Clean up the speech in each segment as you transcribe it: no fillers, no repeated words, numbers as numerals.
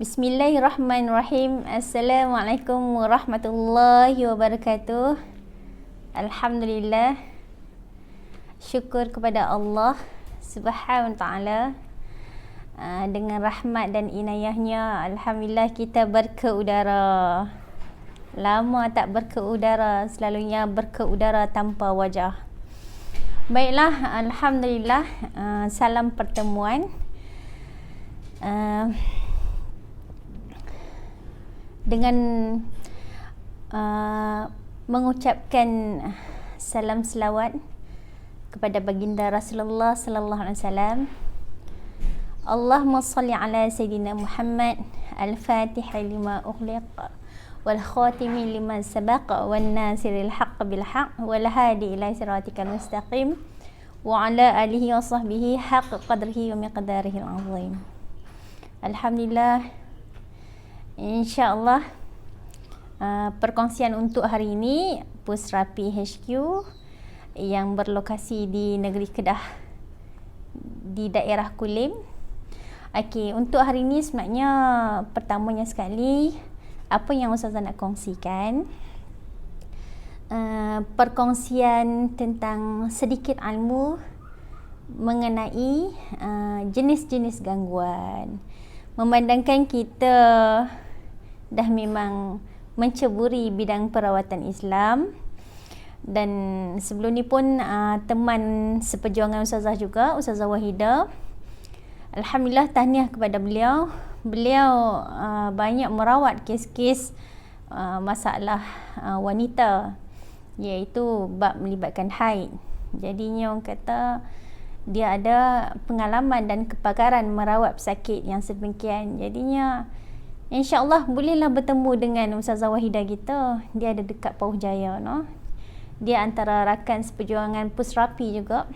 Bismillahirrahmanirrahim. Assalamualaikum warahmatullahi wabarakatuh. Alhamdulillah. Syukur kepada Allah Subhanahu wa taala. Dengan rahmat dan inayahnya, alhamdulillah kita berkeudara. Lama tak berkeudara, selalunya berkeudara tanpa wajah. Baiklah, alhamdulillah. Salam pertemuan. Dengan mengucapkan salam selawat kepada baginda Rasulullah sallallahu alaihi wasallam. Allahumma salli ala sayyidina Muhammad al-Fatih lima ughliq wal khatimi lima sabaq wan nasiril haqq bil haqq wal hadi ila siratikal mustaqim wa ala alihi wa sahbihi haqq qadrihi wa miqdarihi al-azim. Alhamdulillah. InsyaAllah perkongsian untuk hari ini Pusrapi HQ yang berlokasi di negeri Kedah di daerah Kulim. Okey, untuk hari ini sebenarnya pertamanya sekali apa yang Ustazah nak kongsikan, perkongsian tentang sedikit ilmu mengenai jenis-jenis gangguan. Memandangkan kita dah memang menceburi bidang perawatan Islam, dan sebelum ni pun teman seperjuangan Ustazah juga, Ustazah Wahidah, alhamdulillah tahniah kepada beliau. Beliau banyak merawat kes-kes masalah wanita, iaitu bab melibatkan haid. Jadinya orang kata dia ada pengalaman dan kepakaran merawat pesakit yang sedemikian. Jadinya insya-Allah bolehlah bertemu dengan Ustazah Wahidah kita. Dia ada dekat Pauh Jaya, no. Dia antara rakan seperjuangan Pusrapi juga,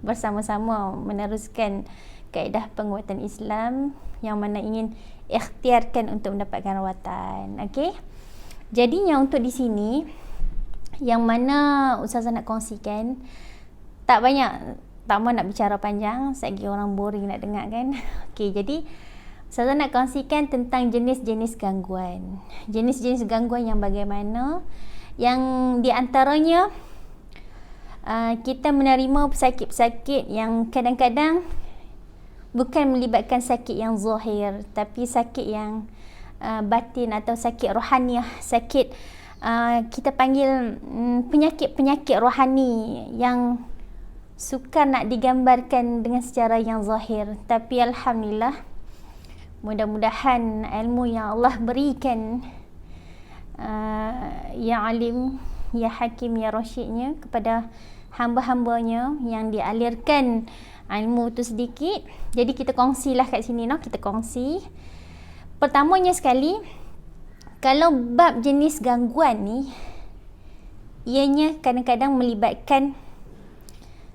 bersama-sama meneruskan kaedah penguatan Islam yang mana ingin ikhtiarkan untuk mendapatkan rawatan. Okey. Jadinya untuk di sini yang mana Ustazah nak kongsikan, tak banyak, tak mahu nak bicara panjang, segi orang boring nak dengar kan. Okey, jadi Ustazah nak kongsikan tentang jenis-jenis gangguan. Jenis-jenis gangguan yang bagaimana, yang di antaranya kita menerima pesakit-pesakit yang kadang-kadang bukan melibatkan sakit yang zahir, tapi sakit yang batin atau sakit rohaniah, sakit kita panggil penyakit-penyakit rohani yang sukar nak digambarkan dengan secara yang zahir. Tapi alhamdulillah, mudah-mudahan ilmu yang Allah berikan, ya alim, ya hakim, ya rasyidnya kepada hamba-hambanya yang dialirkan ilmu tu sedikit. Jadi kita kongsilah kat sini, no? Kita kongsi. Pertamanya sekali, kalau bab jenis gangguan ni, ianya kadang-kadang melibatkan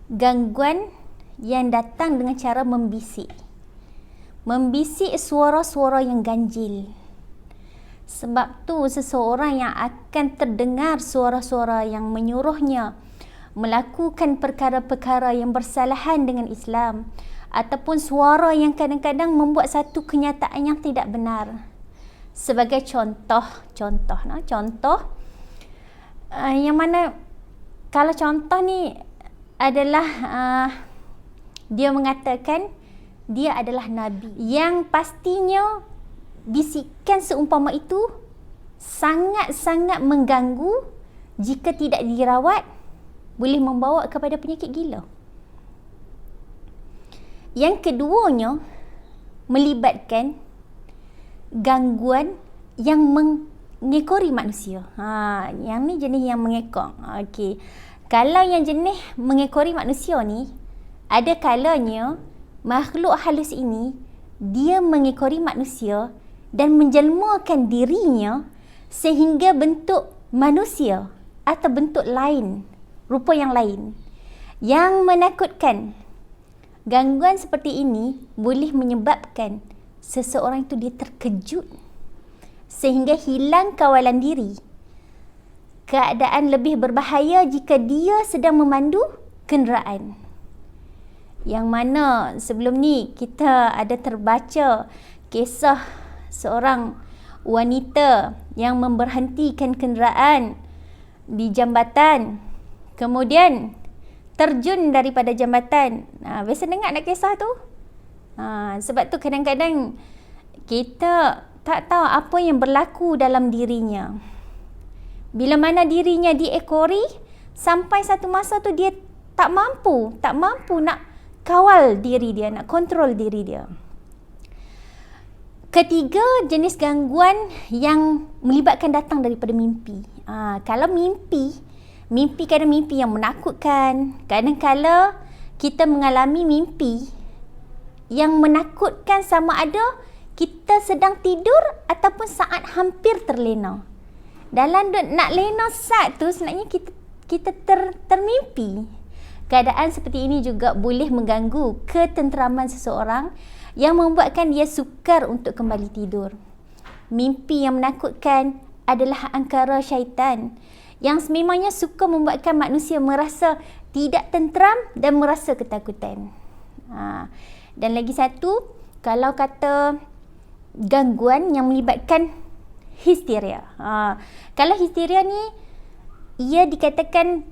gangguan yang datang dengan cara membisik. Membisik suara-suara yang ganjil. Sebab tu seseorang yang akan terdengar suara-suara yang menyuruhnya melakukan perkara-perkara yang bersalahan dengan Islam, ataupun suara yang kadang-kadang membuat satu kenyataan yang tidak benar. Sebagai contoh yang mana kalau contoh ni adalah dia mengatakan dia adalah Nabi, yang pastinya bisikan seumpama itu sangat-sangat mengganggu. Jika tidak dirawat, boleh membawa kepada penyakit gila. Yang keduanya melibatkan gangguan yang mengekori manusia. Yang ni jenis yang mengekor. Okey. Kalau yang jenis mengekori manusia ni, ada kalanya makhluk halus ini dia mengekori manusia dan menjelmakan dirinya sehingga bentuk manusia atau bentuk lain, rupa yang lain, yang menakutkan. Gangguan seperti ini boleh menyebabkan seseorang itu dia terkejut sehingga hilang kawalan diri. Keadaan lebih berbahaya jika dia sedang memandu kenderaan. Yang mana sebelum ni kita ada terbaca kisah seorang wanita yang memberhentikan kenderaan di jambatan, kemudian terjun daripada jambatan. Biasa dengar nak kisah tu? Sebab tu kadang-kadang kita tak tahu apa yang berlaku dalam dirinya. Bila mana dirinya diekori, sampai satu masa tu dia tak mampu nak kawal diri dia, nak kontrol diri dia. Ketiga, jenis gangguan yang melibatkan datang daripada mimpi. Kalau mimpi kadang mimpi yang menakutkan. Kadang-kala kita mengalami mimpi yang menakutkan, sama ada kita sedang tidur ataupun saat hampir terlena. Dalam nak lena saat tu sebenarnya kita termimpi. Keadaan seperti ini juga boleh mengganggu ketenteraman seseorang yang membuatkan dia sukar untuk kembali tidur. Mimpi yang menakutkan adalah angkara syaitan yang sememangnya suka membuatkan manusia merasa tidak tenteram dan merasa ketakutan. Dan lagi satu, kalau kata gangguan yang melibatkan histeria. Kalau histeria ni, ia dikatakan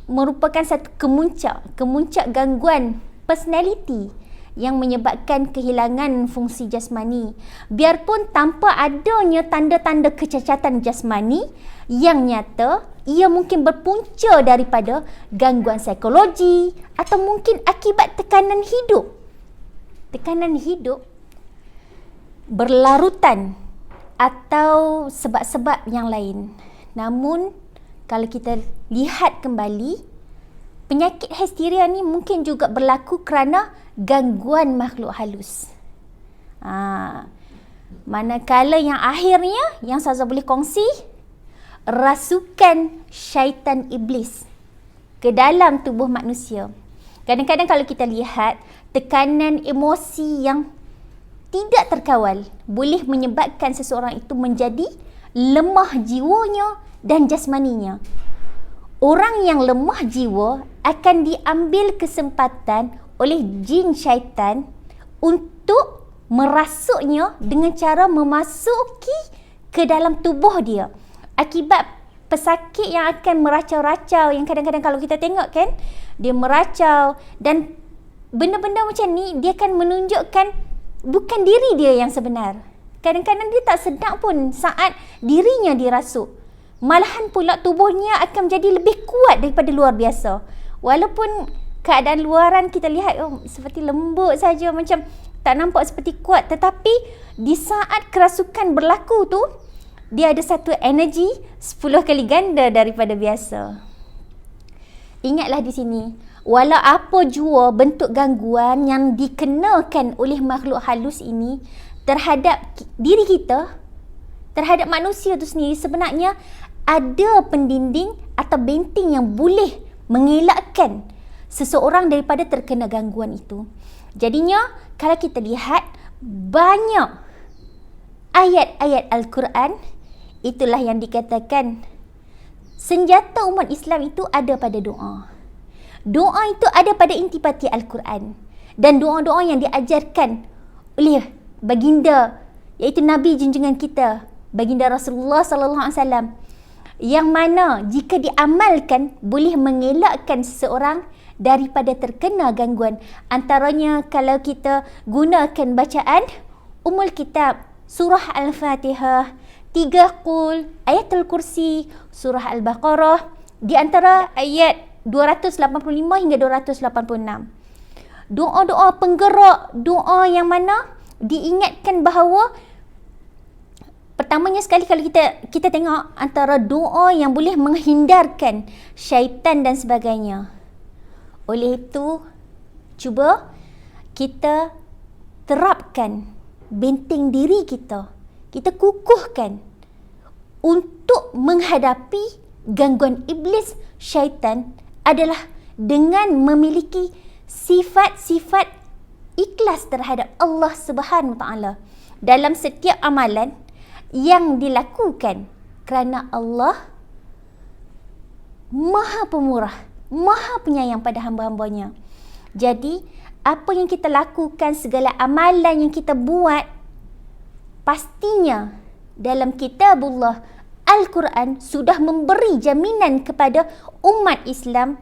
merupakan satu kemuncak gangguan personality yang menyebabkan kehilangan fungsi jasmani, biarpun tanpa adanya tanda-tanda kecacatan jasmani yang nyata. Ia mungkin berpunca daripada gangguan psikologi atau mungkin akibat tekanan hidup berlarutan atau sebab-sebab yang lain. Namun kalau kita lihat kembali, penyakit histeria ni mungkin juga berlaku kerana gangguan makhluk halus. Manakala yang akhirnya yang Ustazah boleh kongsi, rasukan syaitan iblis ke dalam tubuh manusia. Kadang-kadang kalau kita lihat, tekanan emosi yang tidak terkawal boleh menyebabkan seseorang itu menjadi lemah jiwanya dan jasmaninya. Orang yang lemah jiwa akan diambil kesempatan oleh jin syaitan untuk merasuknya dengan cara memasuki ke dalam tubuh dia. Akibat pesakit yang akan meracau-racau, yang kadang-kadang kalau kita tengok kan, dia meracau, dan benda-benda macam ni dia akan menunjukkan bukan diri dia yang sebenar. Kadang-kadang dia tak sedar pun saat dirinya dirasuk. Malahan pula tubuhnya akan menjadi lebih kuat daripada luar biasa. Walaupun keadaan luaran kita lihat seperti lembut saja, macam tak nampak seperti kuat, tetapi di saat kerasukan berlaku tu, dia ada satu energi 10 kali ganda daripada biasa. Ingatlah di sini, walau apa jua bentuk gangguan yang dikenakan oleh makhluk halus ini terhadap diri kita, terhadap manusia itu sendiri, sebenarnya ada pendinding atau benteng yang boleh mengelakkan seseorang daripada terkena gangguan itu. Jadinya, kalau kita lihat banyak ayat-ayat Al-Quran, itulah yang dikatakan senjata umat Islam itu ada pada doa. Doa itu ada pada intipati Al-Quran. Dan doa-doa yang diajarkan oleh baginda, iaitu Nabi junjungan kita, baginda Rasulullah sallallahu alaihi wasallam, yang mana jika diamalkan boleh mengelakkan seseorang daripada terkena gangguan. Antaranya kalau kita gunakan bacaan Ummul Kitab, surah Al-Fatihah, 3 Qul, Ayatul Kursi, surah Al-Baqarah, di antara ayat 285 hingga 286. Doa-doa penggerak, doa yang mana diingatkan bahawa pertamanya sekali kalau kita tengok antara doa yang boleh menghindarkan syaitan dan sebagainya. Oleh itu, cuba kita terapkan benteng diri kita. Kita kukuhkan untuk menghadapi gangguan iblis syaitan adalah dengan memiliki sifat-sifat ikhlas terhadap Allah Subhanahu Wa Taala dalam setiap amalan yang dilakukan, kerana Allah Maha Pemurah, Maha Penyayang pada hamba-hambanya. Jadi, apa yang kita lakukan, segala amalan yang kita buat, pastinya dalam kitabullah Al-Quran sudah memberi jaminan kepada umat Islam,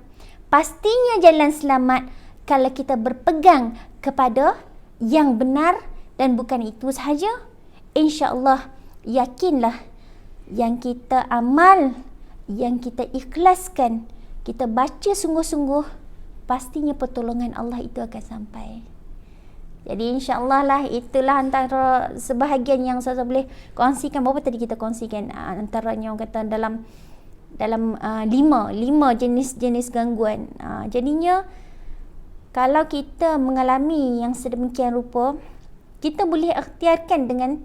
pastinya jalan selamat kalau kita berpegang kepada yang benar. Dan bukan itu sahaja, insya-Allah yakinlah yang kita amal, yang kita ikhlaskan, kita baca sungguh-sungguh, pastinya pertolongan Allah itu akan sampai. Jadi insya-Allah lah, itulah antara sebahagian yang saya boleh kongsikan. Berapa tadi kita kongsikan? Antaranya orang kata dalam lima jenis-jenis gangguan. Jadinya kalau kita mengalami yang sedemikian rupa, kita boleh ikhtiarkan dengan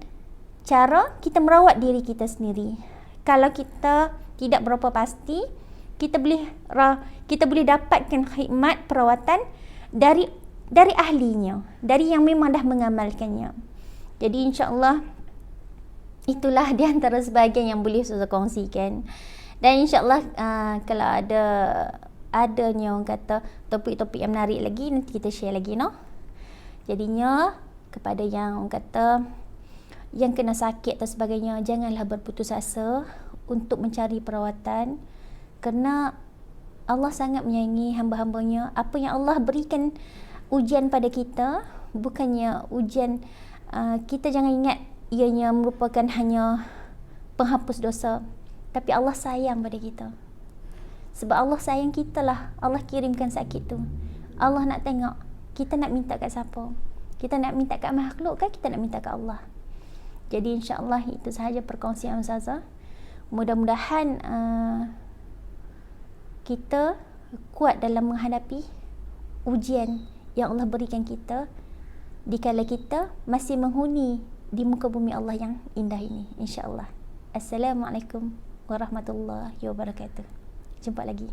cara kita merawat diri kita sendiri. Kalau kita tidak berapa pasti, kita boleh dapatkan khidmat perawatan dari ahlinya, dari yang memang dah mengamalkannya. Jadi insya-Allah itulah di antara sebahagian yang boleh saya kongsikan. Dan insya-Allah kalau adanya orang kata topik-topik yang menarik lagi, nanti kita share lagi, no. Jadinya kepada yang orang kata yang kena sakit atau sebagainya, janganlah berputus asa untuk mencari perawatan, kerana Allah sangat menyayangi hamba-hambanya. Apa yang Allah berikan ujian pada kita, bukannya ujian kita jangan ingat ianya merupakan hanya penghapus dosa, tapi Allah sayang pada kita. Sebab Allah sayang kita lah Allah kirimkan sakit tu. Allah nak tengok kita nak minta kat siapa. Kita nak minta kat makhluk kan, kita nak minta kat Allah. Jadi insya-Allah itu sahaja perkongsian Ustazah. Mudah-mudahan kita kuat dalam menghadapi ujian yang Allah berikan kita dikala kita masih menghuni di muka bumi Allah yang indah ini, insya-Allah. Assalamualaikum warahmatullahi wabarakatuh. Jumpa lagi.